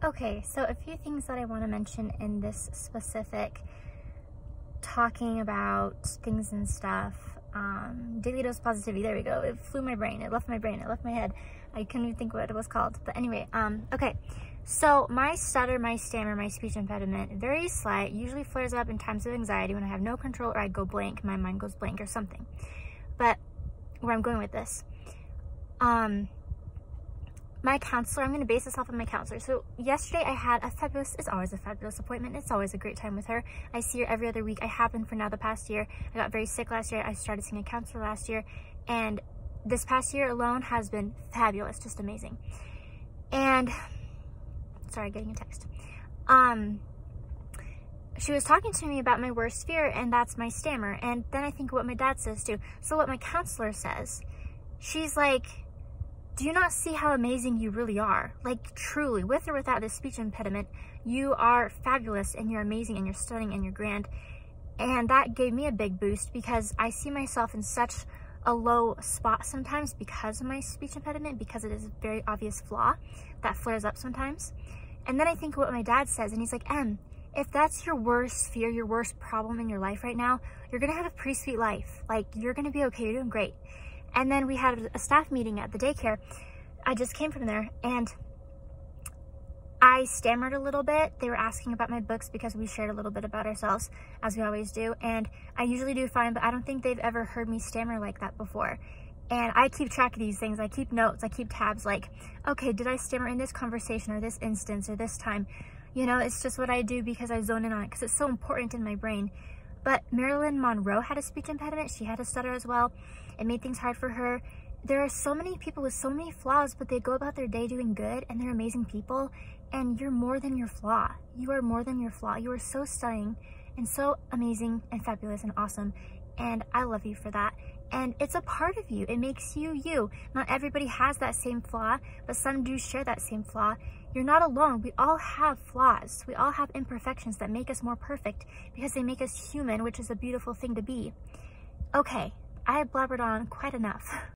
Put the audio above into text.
Okay, so a few things that I want to mention in this specific talking about things and stuff. Daily dose positivity, there we go. It flew my brain, it left my brain, it left my head. I couldn't even think what it was called. But anyway, okay. So my stutter, my stammer, my speech impediment, very slight, usually flares up in times of anxiety when I have no control or I go blank, my mind goes blank or something. But where I'm going with this, my counselor, I'm going to base this off of my counselor. So yesterday I had it's always a fabulous appointment. It's always a great time with her. I see her every other week. I have been for now the past year. I got very sick last year. I started seeing a counselor last year. And this past year alone has been fabulous, just amazing. And, sorry, getting a text. She was talking to me about my worst fear, and that's my stammer. And then I think what my dad says too. So what my counselor says, she's like, do you not see how amazing you really are? Like, truly, with or without this speech impediment, you are fabulous and you're amazing and you're stunning and you're grand. And that gave me a big boost because I see myself in such a low spot sometimes because of my speech impediment, because it is a very obvious flaw that flares up sometimes. And then I think what my dad says, and he's like, Em, if that's your worst fear, your worst problem in your life right now, you're gonna have a pretty sweet life. Like, you're gonna be okay, you're doing great. And then we had a staff meeting at the daycare. I just came from there and I stammered a little bit. They were asking about my books because we shared a little bit about ourselves, as we always do. And I usually do fine, but I don't think they've ever heard me stammer like that before. And I keep track of these things. I keep notes, I keep tabs like, okay, did I stammer in this conversation or this instance or this time? You know, it's just what I do because I zone in on it because it's so important in my brain. But Marilyn Monroe had a speech impediment. She had a stutter as well. It made things hard for her. There are so many people with so many flaws, but they go about their day doing good and they're amazing people. And you're more than your flaw. You are more than your flaw. You are so stunning and so amazing and fabulous and awesome. And I love you for that. And it's a part of you. It makes you you. Not everybody has that same flaw, but some do share that same flaw. You're not alone. We all have flaws. We all have imperfections that make us more perfect because they make us human, which is a beautiful thing to be. Okay, I have blabbered on quite enough.